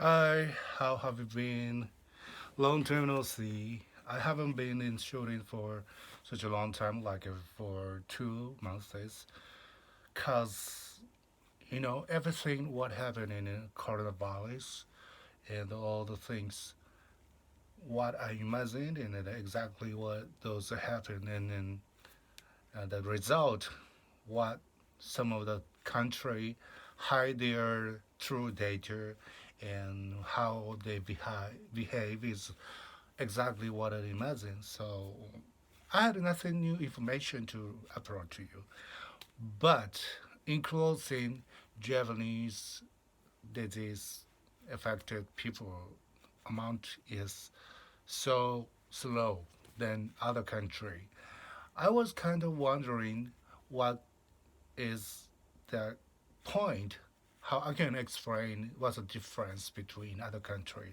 Hi, how have you been? Long time no see. I haven't been in shooting for such a long time, like for 2 months. Cause everything what happened in coronavirus and all the things what I imagined and then exactly what those happened and the result what some of the country hide their true data and how they behave is exactly what I imagined. So I had nothing new information to approach to you. But in closing, Japanese disease affected people amount is so slow than other country. I was kind of wondering what is the point, how I can explain what's the difference between other countries,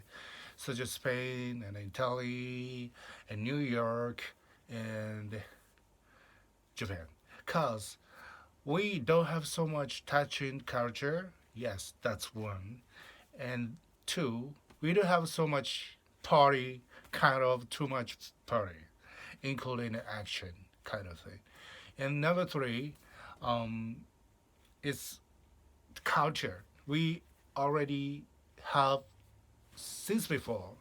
such as Spain and Italy and New York and Japan. Because we don't have so much touching culture. Yes, that's one. And two, we don't have so much party, kind of too much party, including action kind of thing. And number three, um, it's culture. We already have since before.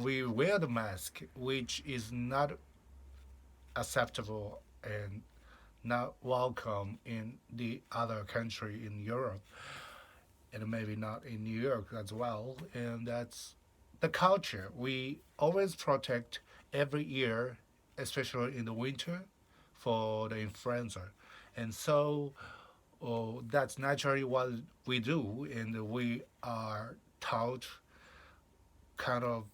We wear the mask, which is not acceptable and not welcome in the other country in Europe, and maybe not in New York as well. And that's the culture. We always protect every year, especially in the winter, for the influenza. And so that's naturally what we do, and we are taught kind of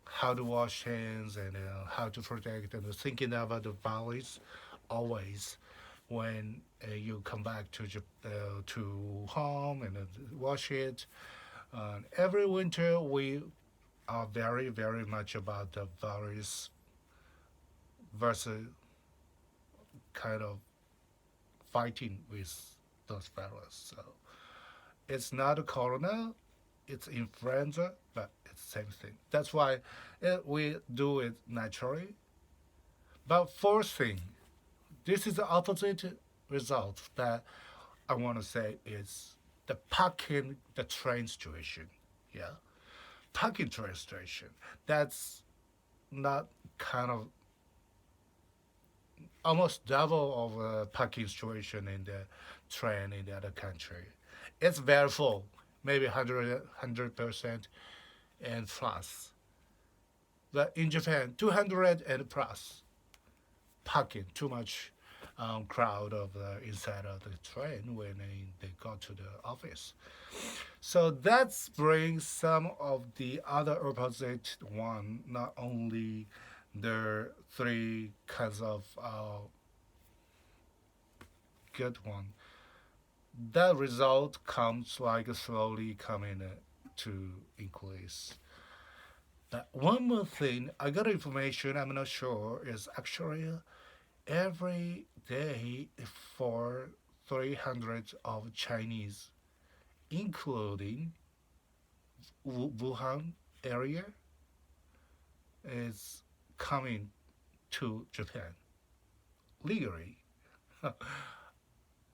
how to wash hands and how to protect and thinking about the values always when you come back to home and wash it. Every winter we are very much about the values versus kind of fighting with those values. So it's not a corona, it's influenza, but it's the same thing. That's why we do it naturally. But fourth thing, this is the opposite result that I want to say is the parking the train situation. Yeah, parking train station. That's not kind of almost double of a parking situation in the train in the other country. It's very full, maybe 100% and plus. But in Japan, 200 and plus parking, too much crowd of inside of the train when they go to the office. So that brings some of the other opposite one, not only the three kinds of good one. That result comes like slowly coming to increase. But one more thing, I got information, I'm not sure, is actually every day for 300 of Chinese, including Wuhan area, is coming to Japan legally.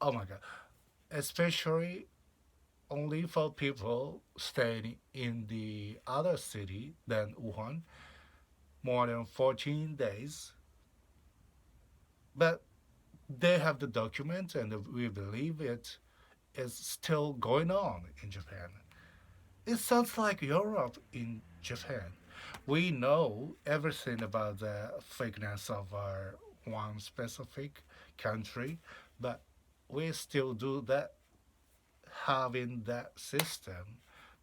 Oh my God! Especially only for people staying in the other city than Wuhan, more than 14 days. But they have the document, and we believe it is still going on in Japan. It sounds like Europe in Japan. We know everything about the fakeness of our one specific country, but we still do that, having that system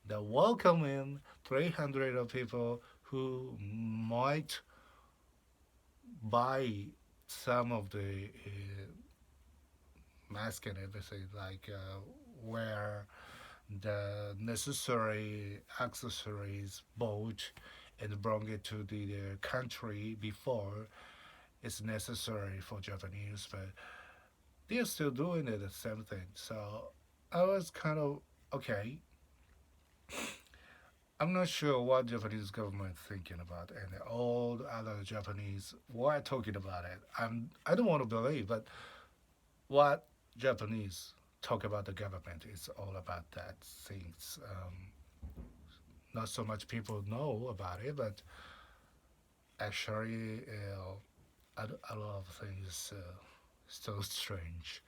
that welcoming 300 of people who might buy some of the mask and everything, like wear the necessary accessories bought and bring it to the country before it's necessary for Japanese, but they're still doing it the same thing. So I was kind of okay. I'm not sure what Japanese government thinking about, and all the other Japanese were talking about it. I don't want to believe, but what Japanese talk about the government is all about that things. Not so much people know about it, but actually, a lot of things still strange,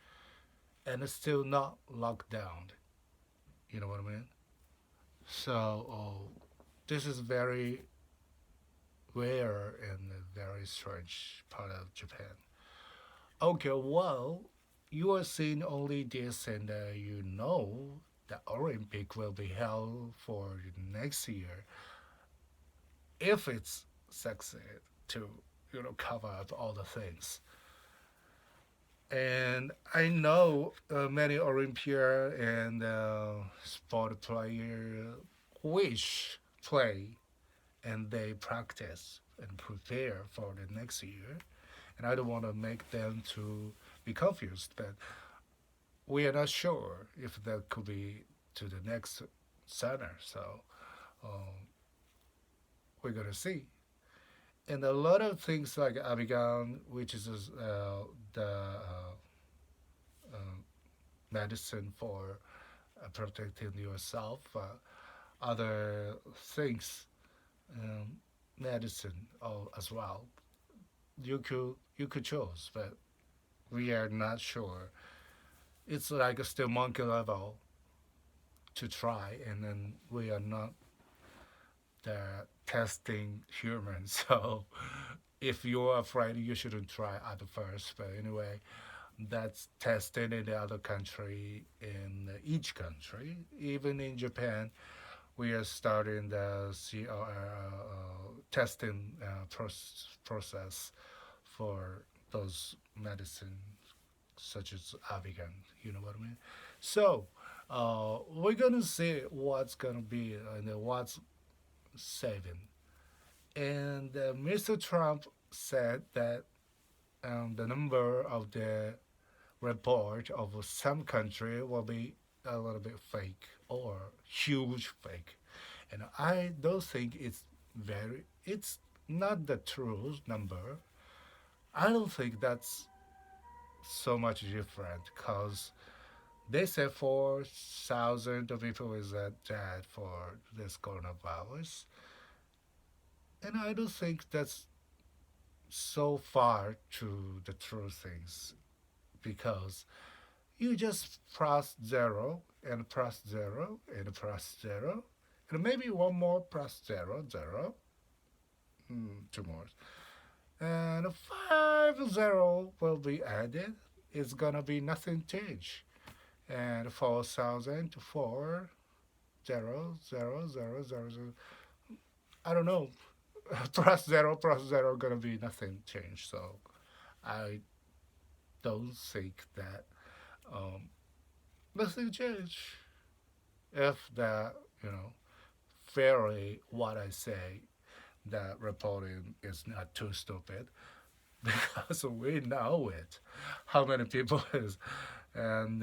and it's still not locked down. You know what I mean? So this is very rare and a very strange part of Japan. Okay, well, you are seeing only this, and you know the Olympic will be held for next year if it's succeed to cover up all the things. And I know many Olympia and sport player wish play and they practice and prepare for the next year. And I don't want to make them to be confused, but we are not sure if that could be to the next center. So um, we're gonna see. And a lot of things like Abigan, which is the uh, medicine for protecting yourself, other things, um, medicine as well. You could choose, but we are not sure. It's like a still monkey level to try, and then we are not the testing humans. So if you're afraid, you shouldn't try at first. But anyway, that's tested in the other country, in each country, even in Japan. We are starting the testing process for those medicines such as Avigan. You know what I mean? So we're gonna see what's gonna be and what's saving. And Mr. Trump said that the number of the report of some country will be a little bit fake or huge fake. And I don't think it's not the true number. I don't think that's so much different because they say 4,000 of people is dead for this coronavirus. And I don't think that's so far to the true things because you just press zero and press zero and press zero and maybe one more press zero zero, two more, and 5 zero will be added. It's gonna be nothing change, and 4,000 to 4 0 0 0 0 0. I don't know. Plus zero gonna be nothing change. So I don't think that um, nothing change if the fairly what I say that reporting is not too stupid because we know it how many people is, and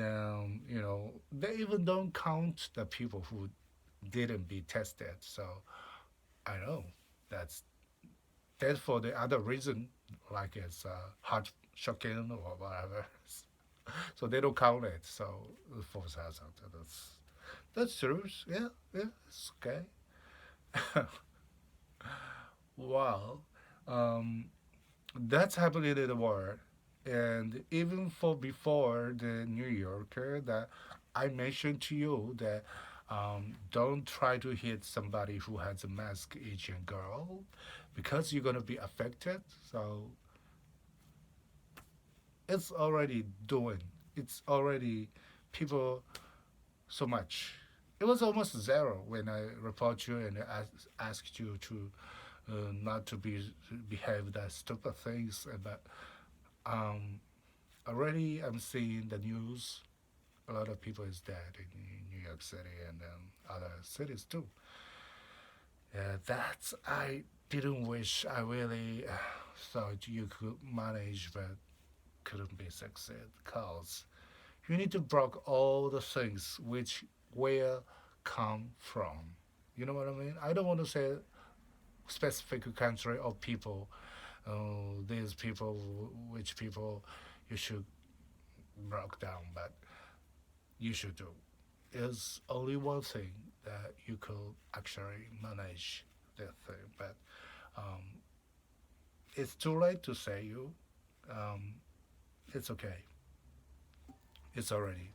they even don't count the people who didn't be tested. So I know that's for the other reason, like it's heart shocking or whatever. So they don't count it. So 4,000. That's true. Yeah, yeah, it's okay. Well, um, that's happening in the world, and even for before the New Yorker that I mentioned to you that don't try to hit somebody who has a mask, Asian girl, because you're gonna be affected. So it's already doing. It's already people so much. It was almost zero when I report you and asked you to not to behave that stupid things. But um, already I'm seeing the news. A lot of people is dead in New York City and other cities too. That's I didn't wish. I really thought you could manage, but couldn't be succeed. Cause you need to block all the things which where come from. You know what I mean? I don't want to say specific country or people. These people, which people you should break down, but you should do. Is only one thing that you could actually manage that thing, but um, it's too late to say you. Um, it's okay. It's already.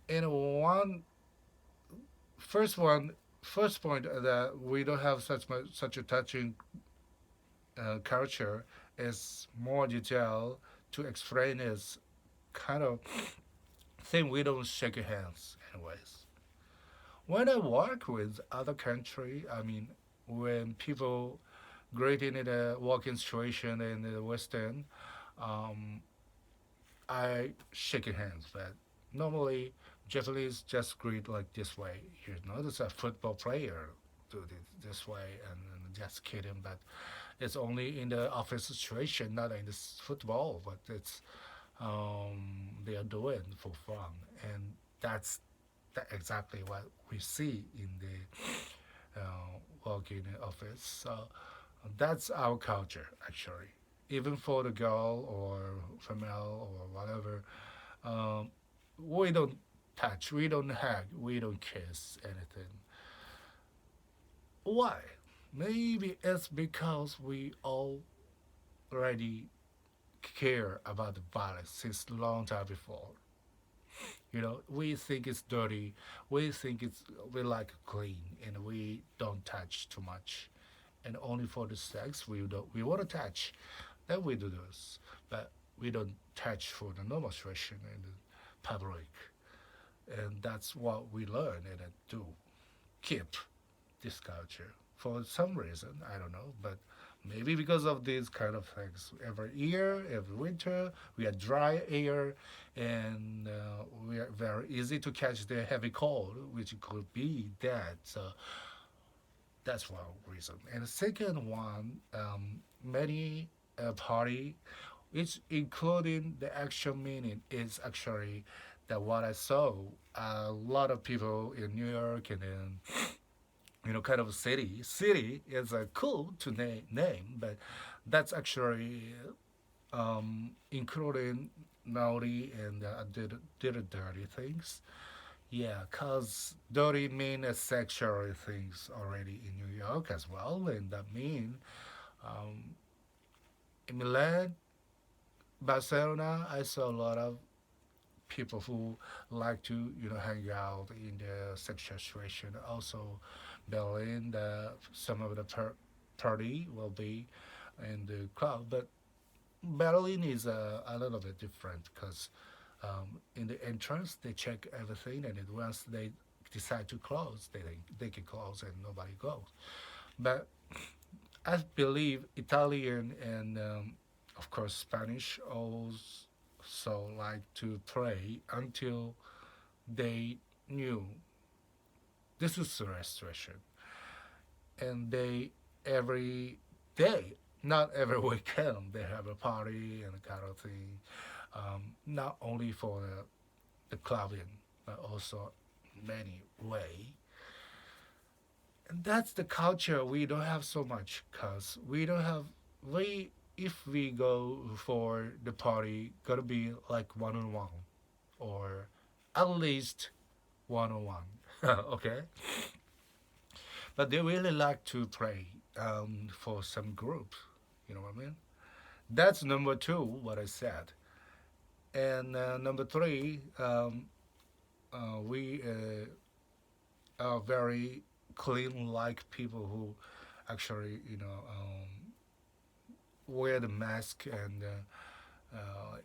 And first one, first point that we don't have such a touching culture is more detail to explain is kind of thing we don't shake hands anyways. When I work with other country, I mean, when people greeting in a working situation in the Western, um, I shake hands, but normally Japanese just greet like this way. You notice a football player do this way, and just kidding, but it's only in the office situation, not in this football, but it's they are doing for fun, and that exactly what we see in the working office. So that's our culture actually. Even for the girl or female or whatever, um, we don't touch, we don't hug, we don't kiss anything. Why? Maybe it's because we already care about the violence since long time before. You know, we think it's dirty, we think we like clean, and we don't touch too much. And only for the sex we want to touch, then we do this. But we don't touch for the normal situation in the public, and that's what we learn and do keep this culture for some reason. I don't know, but maybe because of these kind of things. Every year, every winter, we are dry air, and we are very easy to catch the heavy cold, which could be that. So that's one reason. And the second one, many party, which including the actual meaning, is actually that what I saw. A lot of people in New York and in kind of city. City is a cool to name, but that's actually including naughty and did dirty things. Yeah, cause dirty mean sexual things already in New York as well, and that mean um, in Milan, Barcelona, I saw a lot of people who like to hang out in the sexual situation. Also, Berlin, some of the party will be in the club, but Berlin is a little bit different because in the entrance they check everything, and once they decide to close, they can close and nobody goes. But I believe Italian and of course Spanish also like to pray until they knew this is the restoration, and they every day, not every weekend, they have a party and a kind of thing. Not only for the clubbing, but also many way. And that's the culture we don't have so much, cause we don't have we if we go for the party, gotta be like one on one or at least one on one. Okay, but they really like to play for some group. You know what I mean? That's number two, what I said. And number three, we are very clean like people who actually, wear the mask and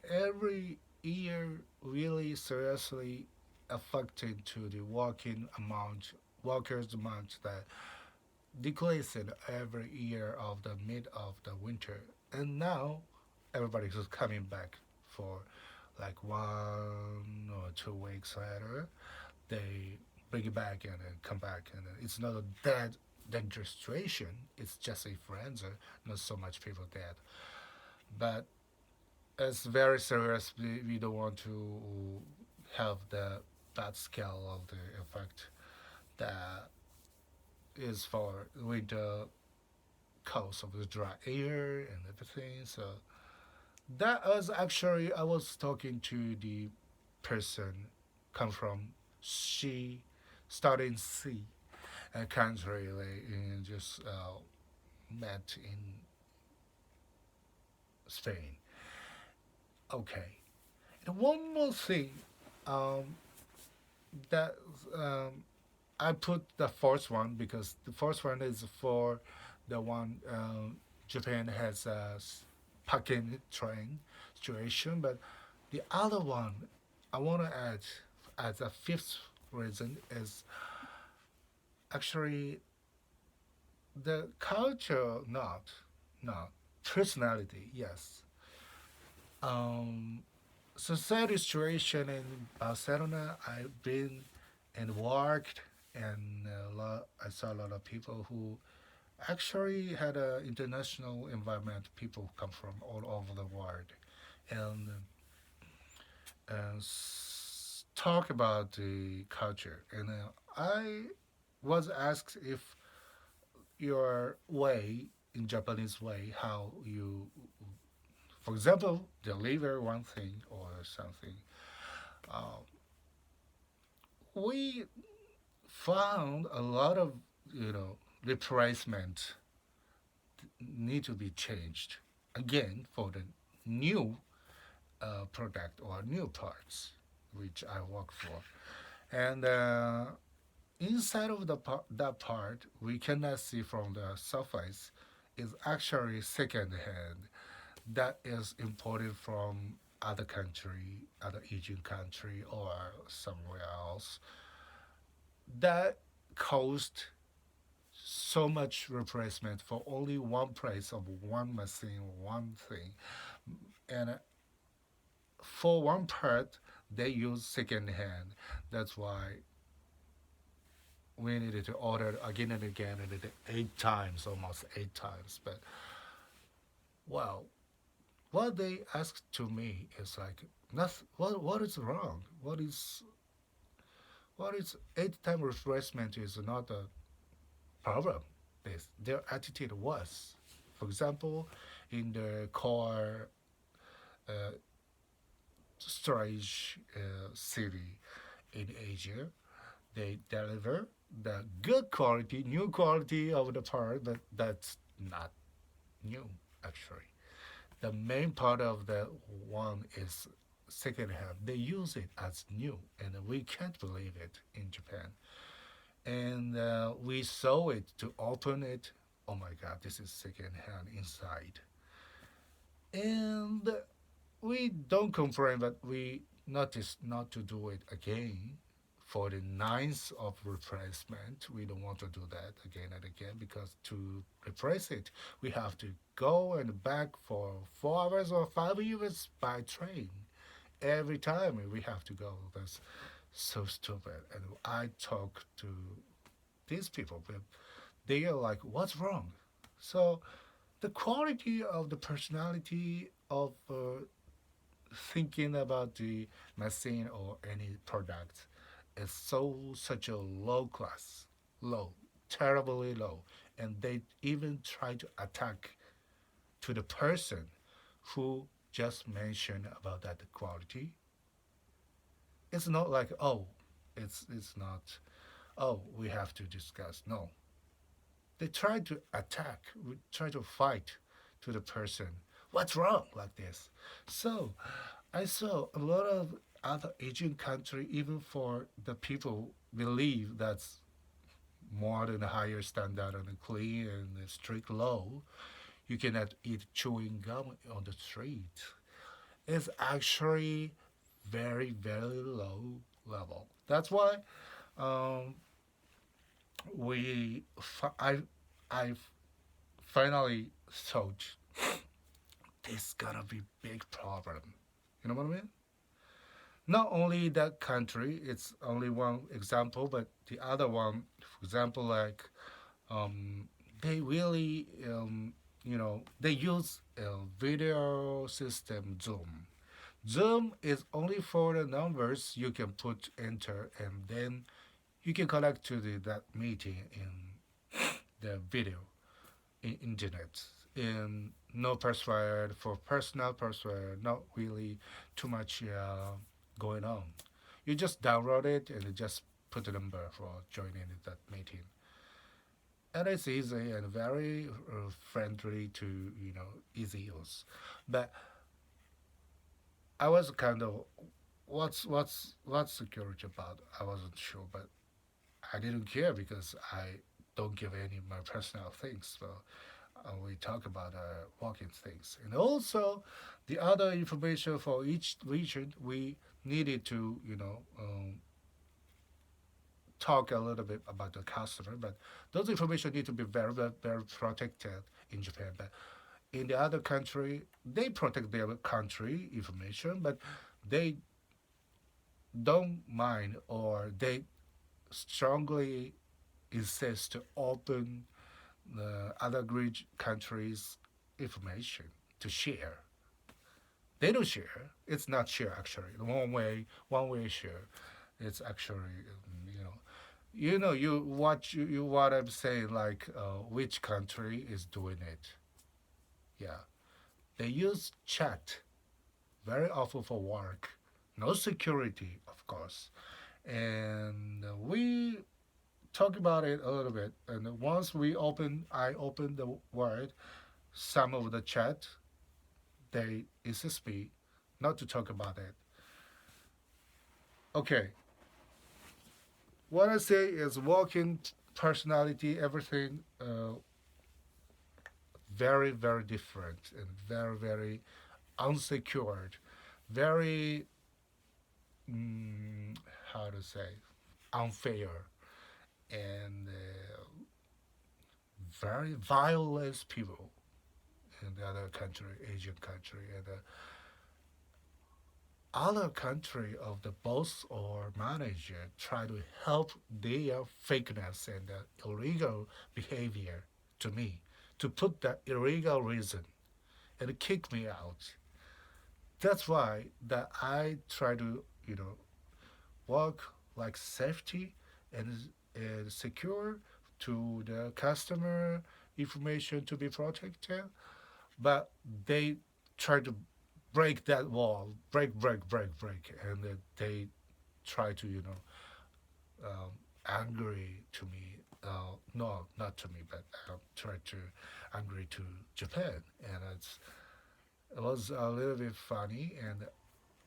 every year really seriously affected to the workers amount that decreasing every year of the mid of the winter, and now everybody's just coming back for like 1 or 2 weeks later. They bring it back and then come back, and it's not a that dangerous situation. It's just influenza, not so much people dead, but it's very serious. We don't want to have the bad scale of the effect that is for with the cause of the dry air and everything. So that was actually I was talking to the person come from she starting C a country like in just met in Spain. Okay. And one more thing, um, that um, I put the first one because the first one is for the one Japan has a parking train situation, but the other one I want to add as a fifth reason is actually the culture, not personality. Yes, um, society situation in Barcelona. I've been and worked, and I saw a lot of people who actually had an international environment. People come from all over the world, and talk about the culture. And I was asked if your way in Japanese way, how you, for example, deliver one thing or something. Uh, we found a lot of replacement need to be changed again for the new product or new parts which I work for. And inside of that part, we cannot see from the surface is actually second hand that is imported from other country, other Asian country or somewhere else that cost so much replacement for only one price of one machine, one thing. And for one part, they use second hand. That's why we needed to order again and again, and it 8 times, almost 8 times. But well, what they asked to me is like, nothing, what is wrong? What is 8 time replacement is not a problem. Their attitude was, for example, in the core uh, storage city in Asia, they deliver the good quality, new quality of the part, but that's not new actually. The main part of the one is second hand. They use it as new, and we can't believe it in Japan. And we saw it to open it. Oh my God, this is second hand inside. And we don't complain, but we noticed not to do it again for the ninth of replacement. We don't want to do that again and again because to replace it, we have to go and back for 4 hours or 5 hours by train. Every time we have to go. That's so stupid. And I talk to these people, but they are like, what's wrong? So the quality of the personality of thinking about the machine or any product is such a low class, low, terribly low, and they even try to attack to the person who just mentioned about that quality. It's not like it's not we have to discuss. No, they try to attack, we try to fight to the person. What's wrong like this? So I saw a lot of other Asian country, even for the people believe that's more than a higher standard and clean and a strict law. You cannot eat chewing gum on the street. It's actually very very low level. That's why um, we I finally thought this gonna be big problem. You know what I mean? Not only that country, it's only one example, but the other one, for example, like they really, they use a video system Zoom. Zoom is only for the numbers you can put enter, and then you can connect to that meeting in. the video in internet. And no password for personal password, not really too much going on. You just download it and you just put the number for joining that meeting. And it's easy and very friendly to easy use. But I was kind of what's security about? I wasn't sure, but I didn't care because I don't give any of my personal things. So we talk about walking things, and also the other information for each region we needed to talk a little bit about the customer, but those information need to be very, very, very protected in Japan. But in the other country, they protect their country information, but they don't mind or they strongly insist to open the other countries' information to share. They don't share. It's not share actually. The one way share. It's actually you what I'm saying like which country is doing it. Yeah, they use chat very often for work. No security, of course, and we talk about it a little bit. And once I open the word, some of the chat they insist me not to talk about it. Okay, what I say is walking personality, everything, very, very different and very, very unsecured, very, mm, how to say, unfair, and very violent people in the other country, Asian country, and other country of the boss or manager try to help their fakeness and illegal behavior to me to put that illegal reason and kick me out. That's why that I try to work like safety and secure to the customer information to be protected, but they try to break that wall, break, and they try to angry to me. No, not to me, but try to angry to Japan, and it was a little bit funny. And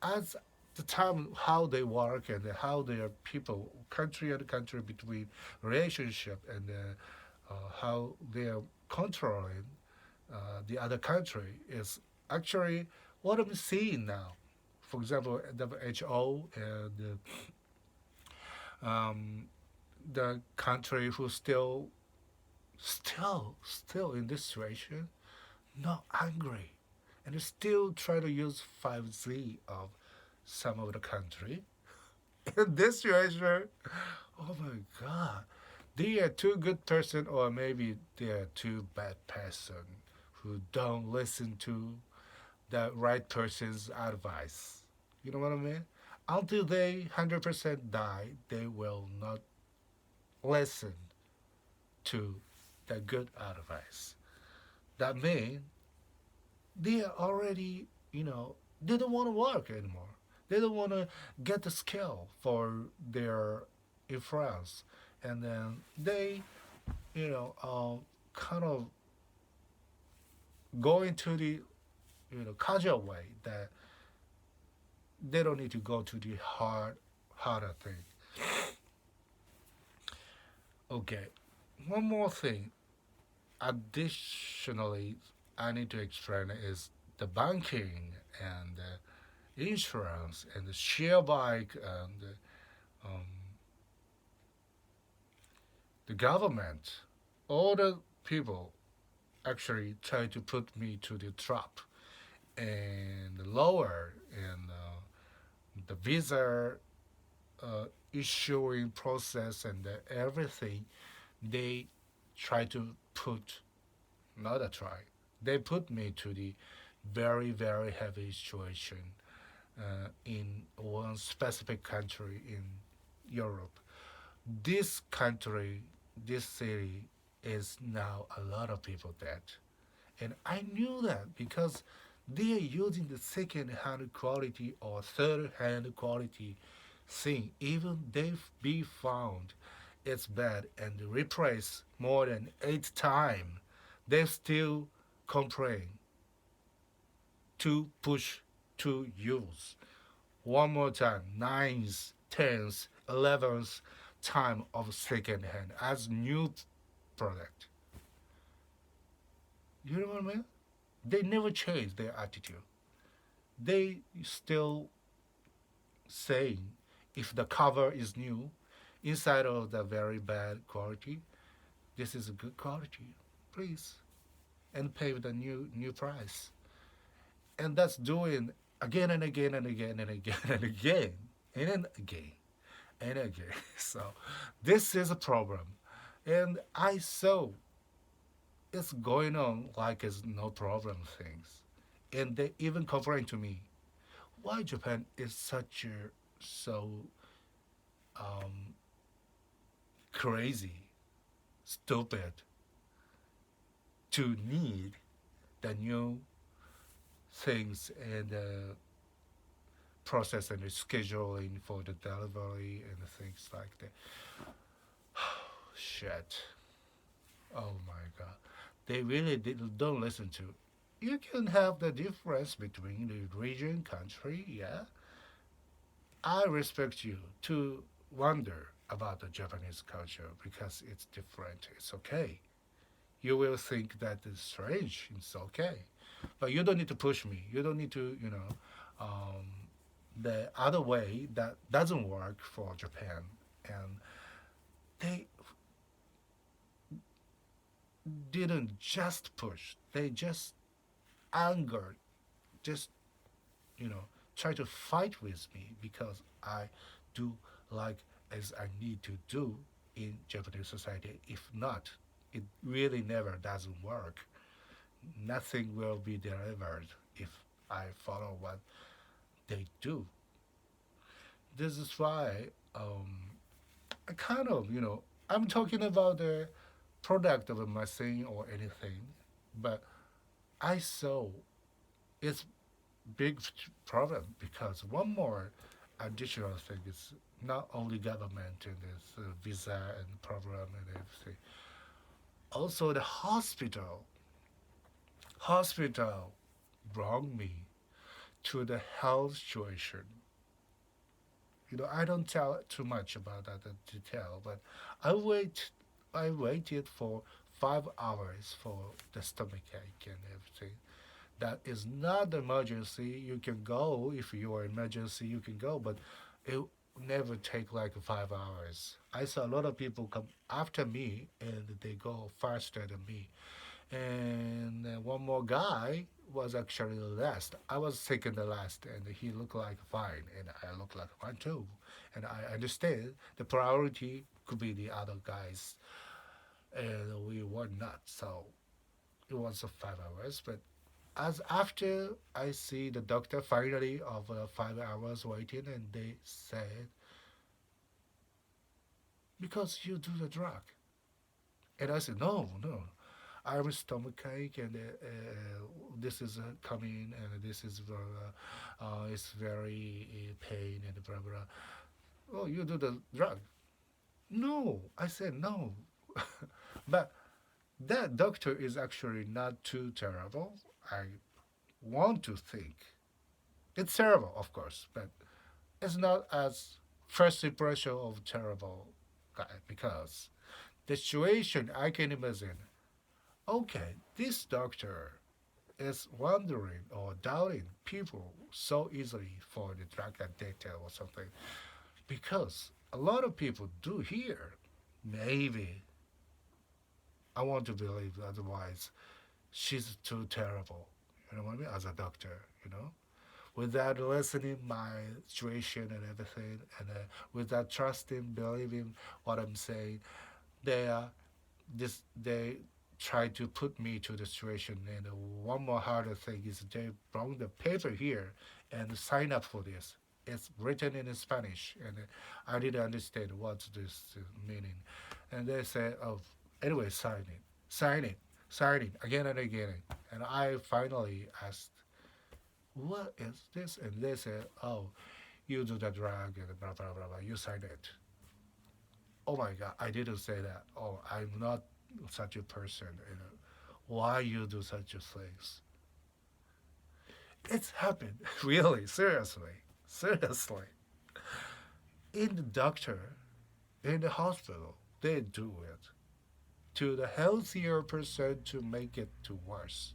as the time how they work and how their people, country and country between relationship and how they're controlling the other country is actually what I'm seeing now. For example, WHO and the country who still in this situation, not angry, and still try to use 5Z of some of the country. In this situation, oh my God, they are too good person or maybe they are too bad person who don't listen to the right person's advice. You know what I mean? Until they 100% die, they will not listen to the good advice. That means they are already, they don't want to work anymore. They don't want to get the skill for their influence. And then they, kind of go into the, casual way that they don't need to go to the harder thing. Okay, one more thing. Additionally, I need to explain is the banking and insurance and the share bike and the government. All the people actually try to put me to the trap and lower and the visa issuing process and everything they try to put not a try they put me to the very very heavy situation in one specific country in Europe. This country, this city is now a lot of people dead. And I knew that because they are using the second hand quality or third hand quality thing. Even they be found it's bad and reprice more than 8 times, they still complain to push to use. One more time, ninth, 10th, 11th time of second hand as new product. You know what I mean? They never change their attitude. They still saying if the cover is new, inside of the very bad quality, this is a good quality, please, and pay the new price. And that's doing again and again and again and again and again and again and again. So this is a problem, and I saw it's going on like it's no problem things, and they even complain to me why Japan is such a so um, crazy, stupid to need the new things and process and the scheduling for the delivery and things like that. Shit. Oh my god. They really don't listen to. You can have the difference between the region, country, yeah. I respect you to wonder about the Japanese culture because it's different. It's okay. You will think that it's strange. It's okay. But you don't need to push me. You don't need to, um, the other way that doesn't work for Japan. And they didn't just push, they just angered, just, you know, try to fight with me because I do like as I need to do in Japanese society. If not, it really never doesn't work. Nothing will be delivered if I follow what they do. This is why I kind of, I'm talking about the product of a machine or anything, but I saw it's big problem because one more additional thing is not only government and this visa and program and everything. Also the hospital brought me to the health situation. I don't tell too much about that detail, but I wait. I waited for 5 hours for the stomach ache and everything. That is not emergency. You can go if you are emergency. You can go, but it never take like 5 hours. I saw a lot of people come after me and they go faster than me. And one more guy was actually the last. I was second the last, and he looked like fine, and I looked like fine too. And I understand the priority could be the other guys, and we were not. So it was 5 hours, but as after I see the doctor finally of 5 hours waiting, and they said because you do the drug, and I said no, no, I have a stomach ache and this is coming and this is it's very pain and blah blah. Oh, you do the drug? No, I said no. But that doctor is actually not too terrible. I want to think it's terrible, of course, but it's not as first impression of terrible guy because the situation I can imagine. Okay, this doctor is wondering or doubting people so easily for the drug addict or something because a lot of people do hear maybe I want to believe otherwise she's too terrible, you know what I mean, as a doctor, without listening my situation and everything and without trusting believing what I'm saying, they are they try to put me to the situation. And one more harder thing is they brought the paper here and sign up for this. It's written in Spanish, and I didn't understand what's this meaning. And they say, "Oh, Anyway, sign it, sign it again and again. And I finally asked, "What is this?" And they said, "Oh, you do the drug and blah blah blah blah. You sign it." Oh my God, I didn't say that. Oh, I'm not such a person. You know, why you do such a things? It's happened, really, seriously, seriously. In the doctor, in the hospital, they do it to the healthier person to make it to worse.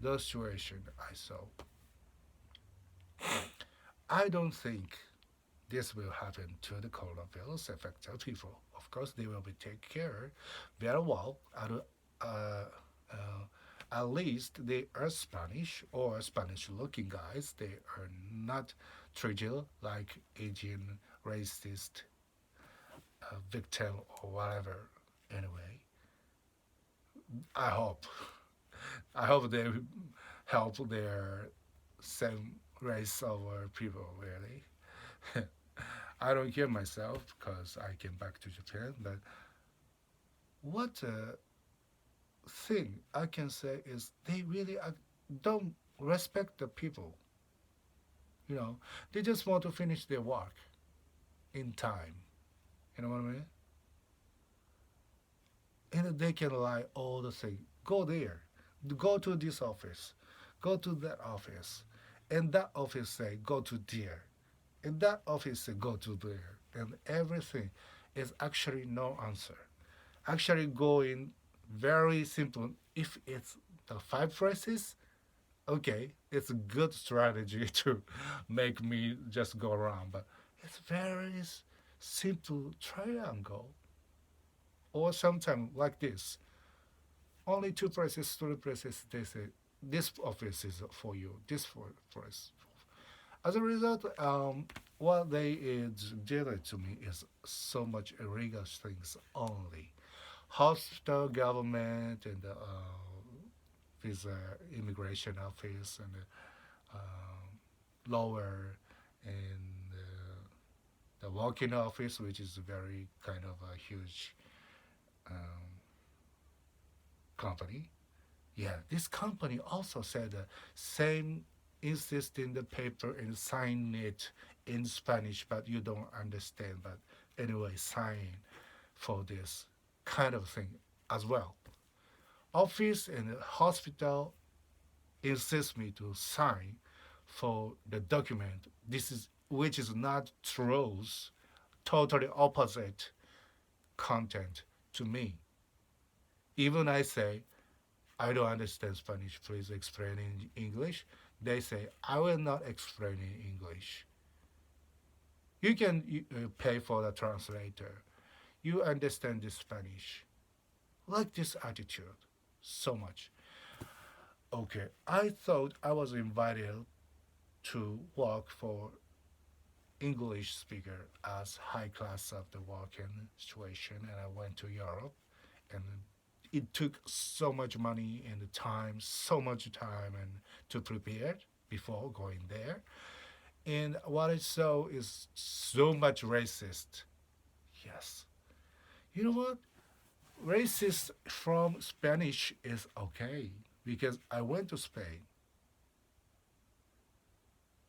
The situation I saw, I don't think this will happen to the coronavirus affected people. Of course, they will be taken care very well. Uh, uh, at least they are Spanish or Spanish-looking guys. They are not treated like Asian racist victim or whatever. Anyway, I hope. I hope they help their same race of people. Really, I don't care myself because I came back to Japan. But what thing I can say is they really don't respect the people. You know, they just want to finish their work in time. You know what I mean? And they can lie all the thing. Go there, go to this office, go to that office, and that office say go to there, and that office say go to there, and everything is actually no answer. Actually, going very simple. If it's the five phrases, okay, it's a good strategy to make me just go around. But it's very simple triangle, or sometimes like this. Only two prices, three prices. They say this office is for you. This for price. As a result, what they did to me is so much illegal things only. Hospital, government, and visa immigration office, and lower, and the walk-in office, which is very kind of a huge um, company. Yeah, this company also said the same insist in the paper and sign it in Spanish, but you don't understand. But anyway, sign for this kind of thing as well. Office and hospital insist me to sign for the document. This is which is not truth, totally opposite content to me. Even I say I don't understand Spanish. Please explain in English. They say, I will not explain in English. You can pay for the translator. You understand the Spanish. Like this attitude so much. Okay, I thought I was invited to work for English speaker as high class of the working situation, and I went to Europe, and it took so much money and the time, so much time, and to prepare before going there. And what I saw is so much racist. Yes. You know what? Racist from Spanish is okay because I went to Spain.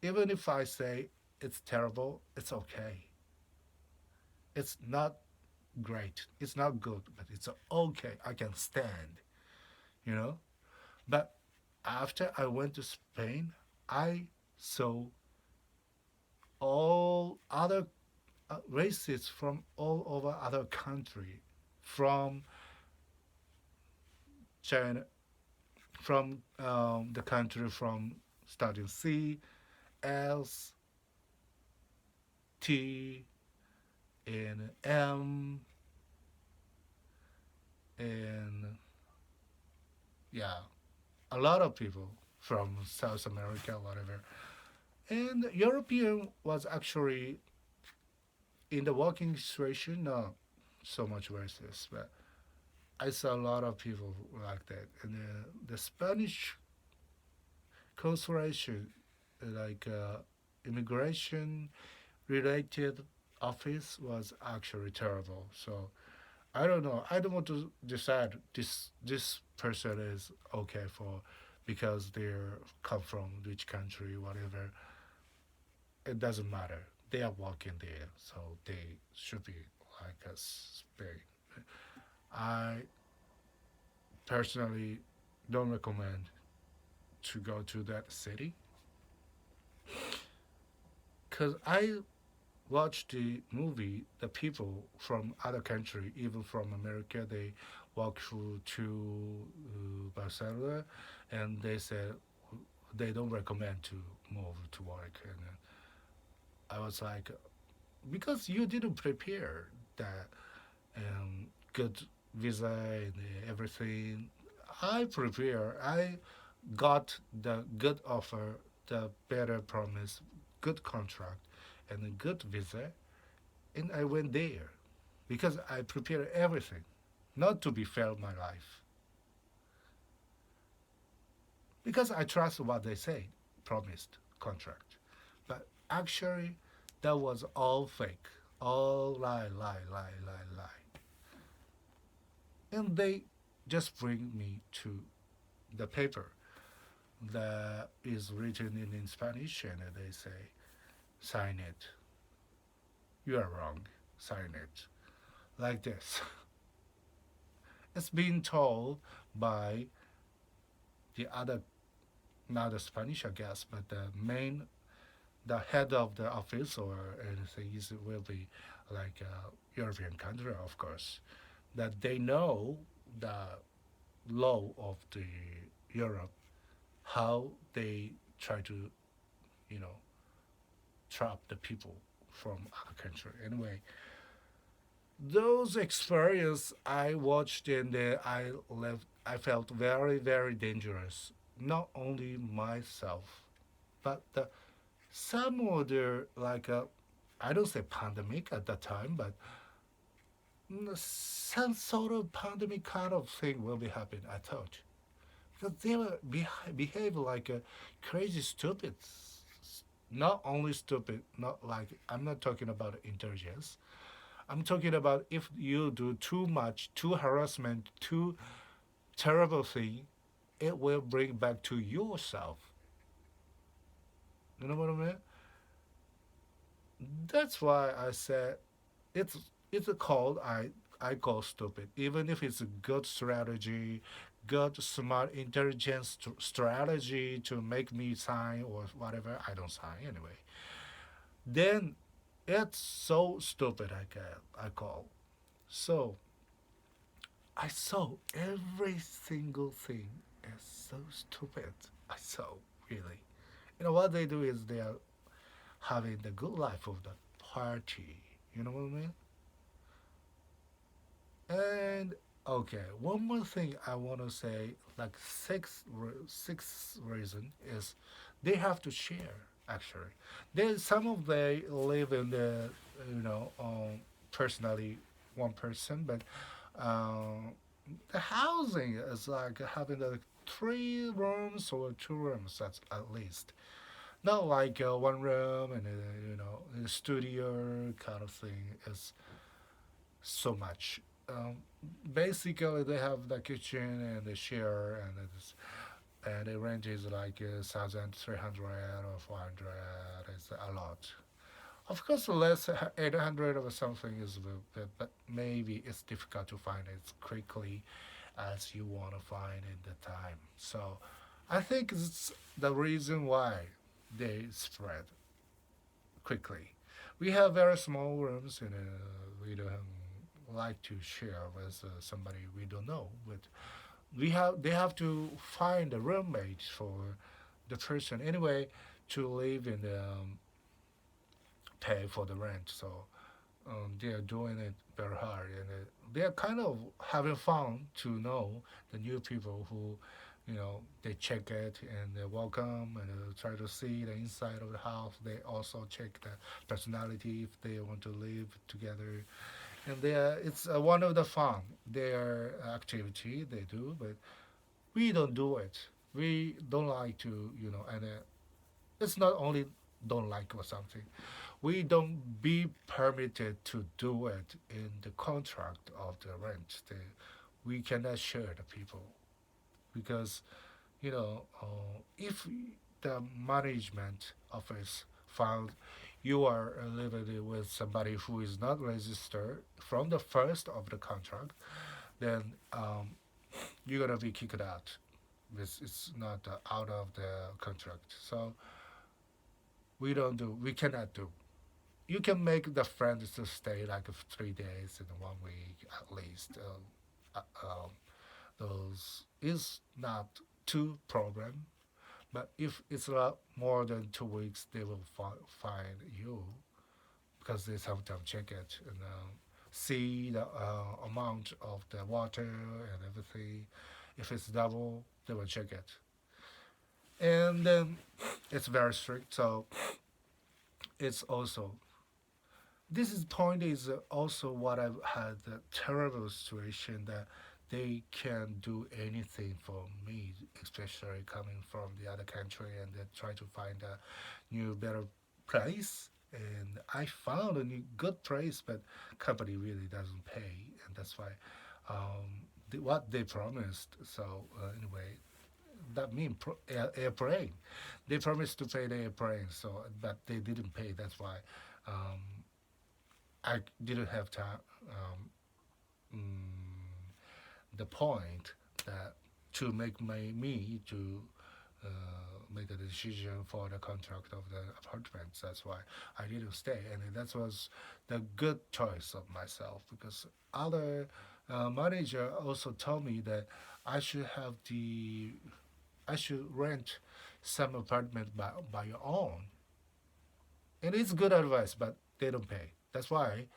Even if I say it's terrible, it's okay. It's not great. It's not good, but it's okay. I can stand, you know? But after I went to Spain, I saw all other races from all over other country, from China, from the country from starting C, S, T, and M, and yeah, a lot of people from South America, whatever. And European was actually in the working situation, not so much racist, but I saw a lot of people like that. And the Spanish consulation, like immigration related office, was actually terrible. So I don't know. I don't want to decide this person is okay for because they're come from which country, whatever. It doesn't matter. They are working there, so they should be like us. I personally don't recommend to go to that city because I watched the movie. The people from other country, even from America, they walk through to Barcelona, and they said they don't recommend to move to work. And I was like, because you didn't prepare that good visa and everything. I prepare. I got the good offer, the better promise, good contract, and a good visa, and I went there because I prepared everything, not to be fair my life, because I trust what they say, promised contract, but actually, that was all fake, all lie, lie, lie, lie, lie, and they just bring me to the paper that is written in Spanish, and they say, sign it. You are wrong. Sign it. Like this. It's being told by the other, not the Spanish, I guess, but the head of the office or anything is will be like a European country, of course, that they know the law of the Europe, how they try to, you know, trap the people from other country. Anyway, those experience I watched and I felt very very dangerous. Not only myself, but some other like I don't say pandemic at that time, but some sort of pandemic kind of thing will be happening. I thought because they will behave like a crazy stupid. Not only stupid, not like I'm not talking about intelligence. I'm talking about if you do too much, too harassment, too terrible thing, it will bring back to yourself. You know what I mean? That's why I said it's it's a call I call stupid. Even if it's a good strategy, good smart intelligence strategy to make me sign or whatever, I don't sign anyway. Then it's so stupid I call. So I saw every single thing as so stupid. I saw really. You know what they do is they are having the good life of the party. You know what I mean? And okay, one more thing I want to say, like sixth reason is they have to share. Actually, there's some of they live in the you know personally one person, but the housing is like having the 3 rooms or 2 rooms at least. Not like one room and a studio kind of thing is so much. Um, Basically, they have the kitchen and the share and the rent is like 1,300 or 400. It's a lot. Of course, less 800 or something is, but maybe it's difficult to find it quickly as you want to find in the time. So I think it's the reason why they spread quickly. We have very small rooms and we don't like to share with somebody we don't know. But they have to find a roommate for the person anyway to live and pay for the rent. So they are doing it very hard, and they are kind of having fun to know the new people who, they check it and they welcome and try to see the inside of the house. They also check the personality if they want to live together, and it's one of the fun their activity they do. But we don't do it. We don't like to, and it's not only don't like or something. we don't be permitted to do it in the contract of the rent. We cannot share the people because if the management office found you are living with somebody who is not registered from the first of the contract, then you're gonna be kicked out. It's not out of the contract. So we cannot do. You can make the friends to stay like 3 days in 1 week at least. Those is not too problem. But if it's a lot more than 2 weeks, they will find you because they sometimes check it and see the amount of the water and everything. If it's double, they will check it. And then it's very strict. So it's also this is point is also what I've had the terrible situation that they can do anything for me, especially coming from the other country and they try to find a new better place. And I found a new good place, but company really doesn't pay, and that's why what they promised. So anyway, that means airplane. They promised to pay the airplane, so but they didn't pay. That's why um, I didn't have time. The point that to make me to uh, make the decision for the contract of the apartments. That's why I didn't stay, and that was the good choice of myself because other manager also told me that I should have the I should rent some apartment by your own, and it's good advice, but they don't pay. That's why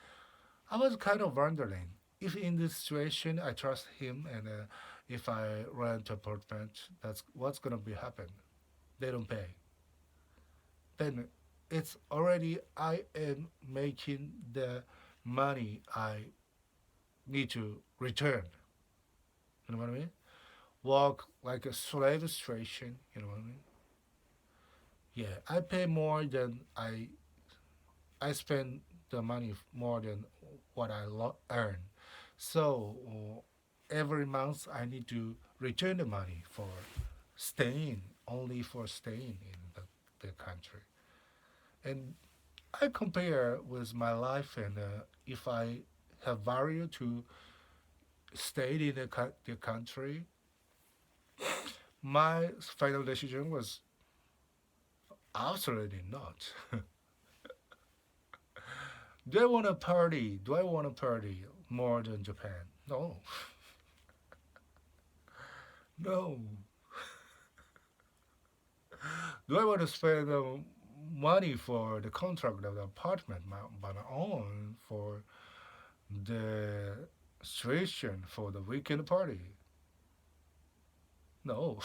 I was kind of wondering if in this situation I trust him and if I rent apartment, that's what's gonna be happen. They don't pay. Then it's already I am making the money I need to return. You know what I mean? Walk like a slave situation. You know what I mean? Yeah, I pay more than I spend the money more than what I earn. So every month I need to return the money for staying, only for staying in the country. And I compare with my life, and if I have value to stay in the country, my final decision was absolutely not. Do I want to party? Do I want to party more than Japan? No, no. Do I want to spend money for the contract of the apartment by my own for the situation for the weekend party? No.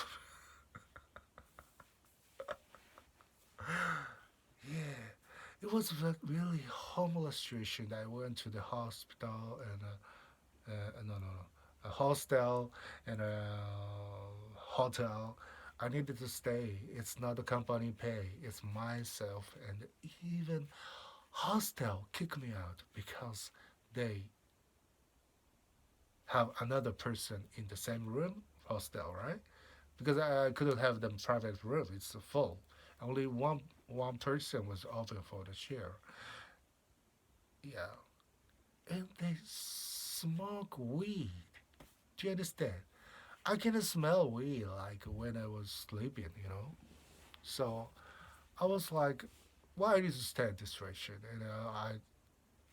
Yeah, it was like really homeless situation. I went to the hospital and no, no, no, a hostel and a hotel. I needed to stay. It's not the company pay. It's myself, and even hostel kick me out because they have another person in the same room. Hostel, right? Because I couldn't have them private room. It's full. Only one person was open for the chair. Yeah, and they smoke weed. Do you understand? I can smell weed like when I was sleeping. So I was like, why is this stand situation? And I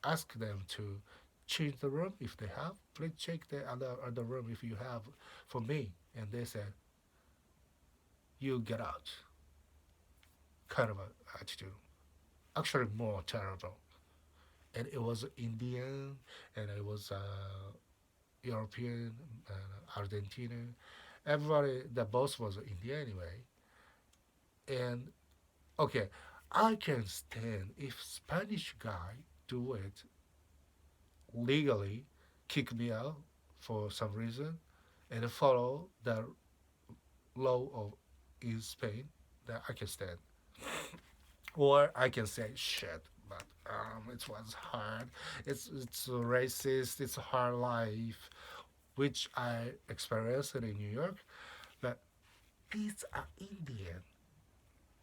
asked them to change the room if they have. Please check the other room if you have for me. And they said, you get out. Kind of a attitude. Actually, more terrible. And it was Indian, and it was European, Argentina. Everybody, the boss was India anyway. And okay, I can stand if Spanish guy do it legally, kick me out for some reason, and follow the law of in Spain, that I can stand. Or I can say shit. but it was hard. It's racist. It's a hard life, which I experienced in New York. But it's an Indian.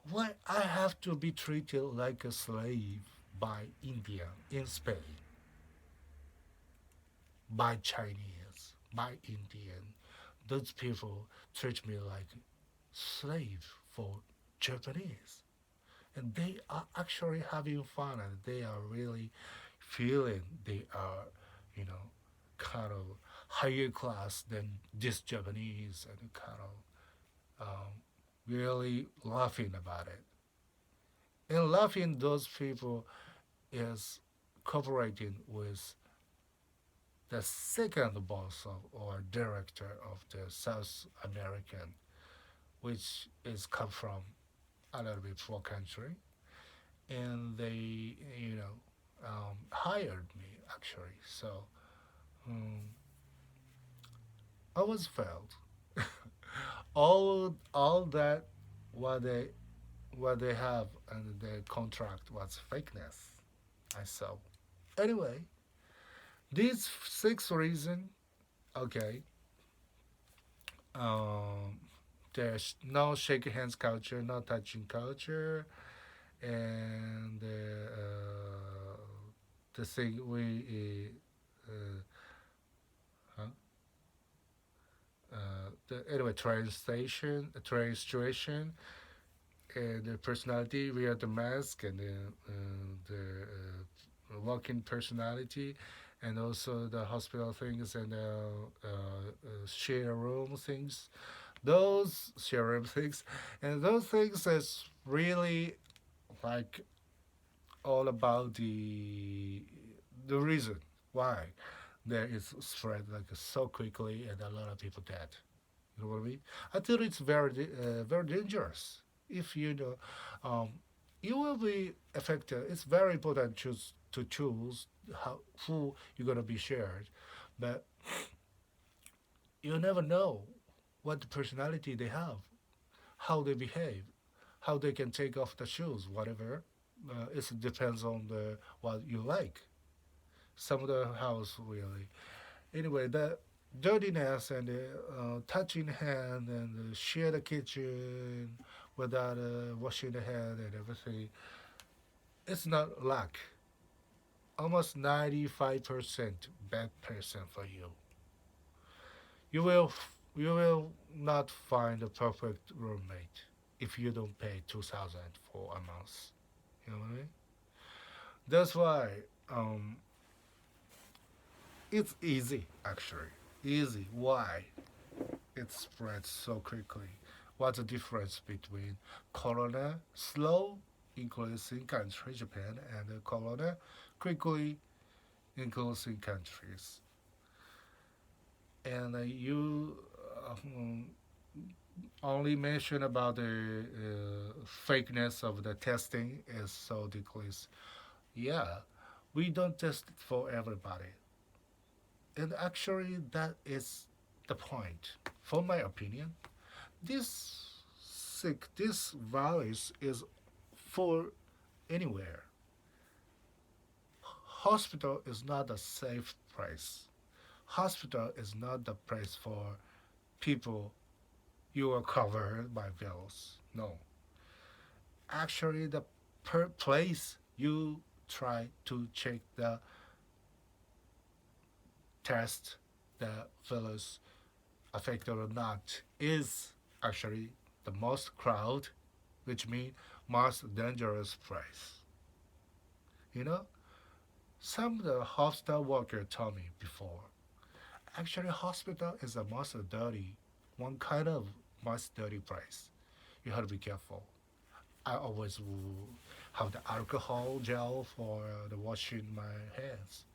Why I have to be treated like a slave by India in Spain, by Chinese, by Indian? Those people treat me like slave for Japanese, and they are actually having fun, and they are really feeling they are, you know, kind of higher class than this Japanese, and kind of really laughing about it. And laughing those people is cooperating with the second boss of, or director of the South American, which is come from a little bit poor country, and they, hired me actually. So um, I was failed. All that what they what they have and their contract was fakeness. I saw. Anyway, these six reasons. Okay, um, there's no shaking hands culture, no touching culture, and the thing we huh? Anyway, train station, and the personality wear the mask, and the walking personality, and also the hospital things, and share room things, those share room things, and those things is really like all about the reason why there is spread like so quickly and a lot of people dead. You know what I mean? I think it's very dangerous. If you know, um, you will be affected. It's very important to choose how who you're gonna be shared, but you never know what personality they have, how they behave, how they can take off the shoes, whatever. It depends on the what you like. Some of the house really. Anyway, the dirtiness and the touching hand and share the kitchen without washing the hand and everything, it's not luck. Almost 95% bad person for you. You will not find a perfect roommate if you don't pay 2,000 for a month. You know what I mean? That's why um, it's easy actually. Easy. Why? It spreads so quickly. What's the difference between Colona, slow increasing country, Japan, and Colona, quickly increasing countries? And you um, only mention about the fakeness of the testing is so decreased. Yeah, we don't test it for everybody. And actually, that is the point. For my opinion, this virus is for anywhere. Hospital is not a safe place. Hospital is not the place for people you are covered by virus. No, actually, the place you try to check the test the virus affected or not is actually the most crowd, which means most dangerous place. You know, some of the hospital worker told me before. Actually, hospital is the most dirty, one kind of most dirty place. You have to be careful. I always will have the alcohol gel for the washing my hands.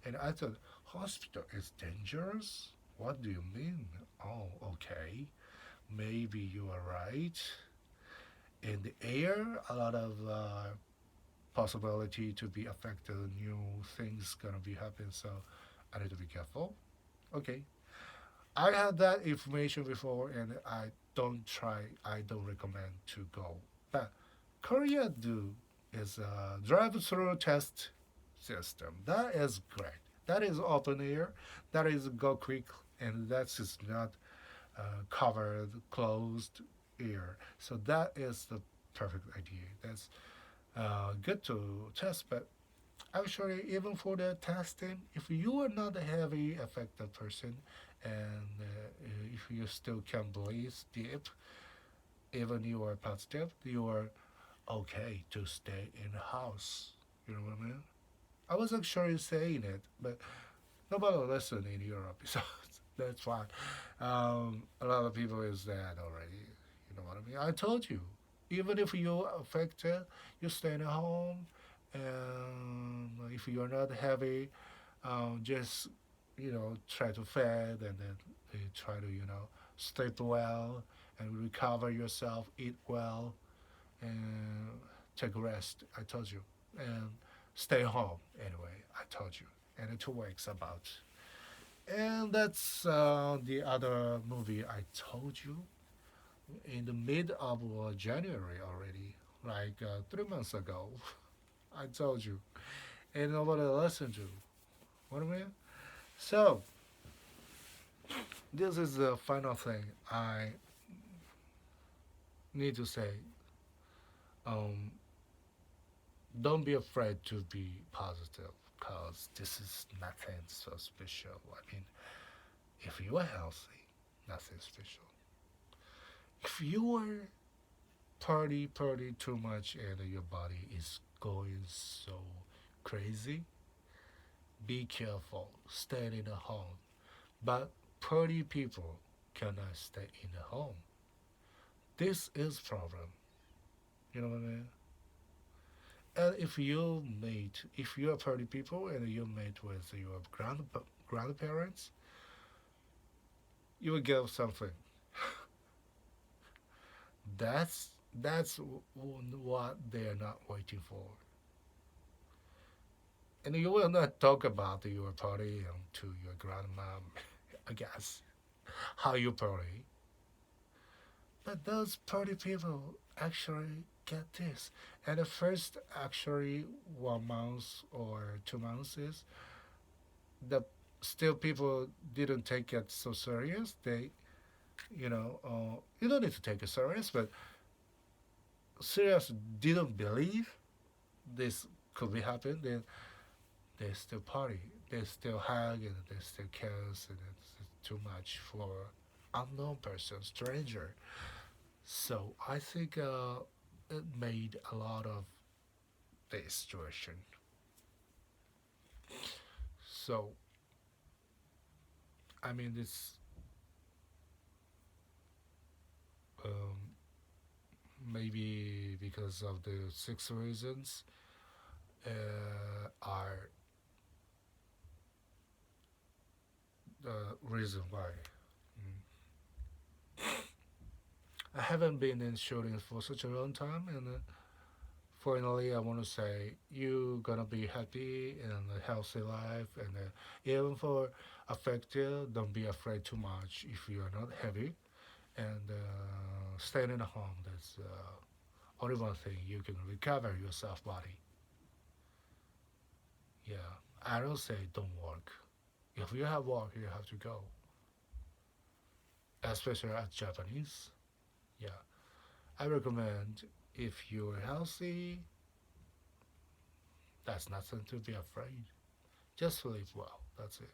And I thought, hospital is dangerous? What do you mean? Oh, okay. Maybe you are right. In the air, a lot of possibility to be affected, new things gonna be happen. So I need to be careful. Okay, I had that information before, and I don't recommend to go. But Korea do. is a drive-through test system. That is great. That is open air. That is go quick, and that is not covered, closed air. So that is the perfect idea. That's good to test, but actually, even for the testing, if you are not a heavy affected person, and if you still can breathe deep, even you are positive, you are okay to stay in the house. You know what I mean? I was actually saying it, but nobody listened in Europe, so that's why a lot of people is that already. You know what I mean? I told you, even if you affected, you stay at home, and if you're not heavy, just try to fed and then try to sleep well and recover yourself, eat well, and take a rest. I told you, and stay home anyway. I told you, and 2 weeks about. And that's the other movie I told you in the mid of January already, like 3 months ago. I told you, and nobody listened to. What I mean? So this is the final thing I need to say. Um, don't be afraid to be positive, because this is nothing so special. I mean, if you are healthy, nothing special. If you are party too much and your body is going so crazy, be careful. Stay in the home. But party people cannot stay in the home. This is problem. You know what I mean? And if you are party people and you meet with your grandparents, you will get something. That's what they are not waiting for. And you will not talk about your party to your grandma, I guess, how you party. But those party people actually get this. And the first actually 1 month or 2 months is the still people didn't take it so serious. They, you don't need to take it serious, but serious didn't believe this could be happen. Then they still party, they still hug, and they still kiss, and it's too much for unknown person, stranger. So I think it made a lot of this situation. So I mean, it's um, maybe because of the 6 reasons are the reason why. Mm. I haven't been in shooting for such a long time, and finally, I want to say you gonna be happy and a healthy life, and even for affected, don't be afraid too much if you are not heavy, and staying in a home. That's only one thing you can recover yourself body. Yeah, I don't say don't work. If you have work, you have to go, especially as Japanese. Yeah, I recommend if you're healthy, that's nothing to be afraid. Just live well. That's it.